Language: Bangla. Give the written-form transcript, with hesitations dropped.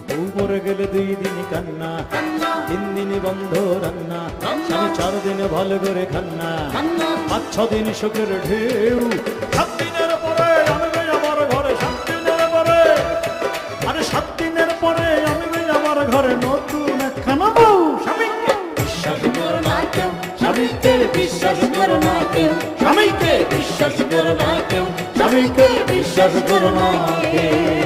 বউ মরে গেলে 2 দিন কান্না, 3 দিন বন্ধ রান্না, স্বামী 4 দিন ভালো করে খান্না, 5-6 দিন শোকের ঢেউ। 7 দিনের পরে আনবে আমার ঘরে, 7 দিনের পরে, আরে 7 দিনের পরে আনবে আমার ঘরে নতুন একখানা বউ। স্বামীকে বিশ্বাস করো না কেউ, স্বামীকে বিশ্বাস করো না কেউ, স্বামীকে বিশ্বাস করো না কেউ, স্বামীকে বিশ্বাস করো না কেউ।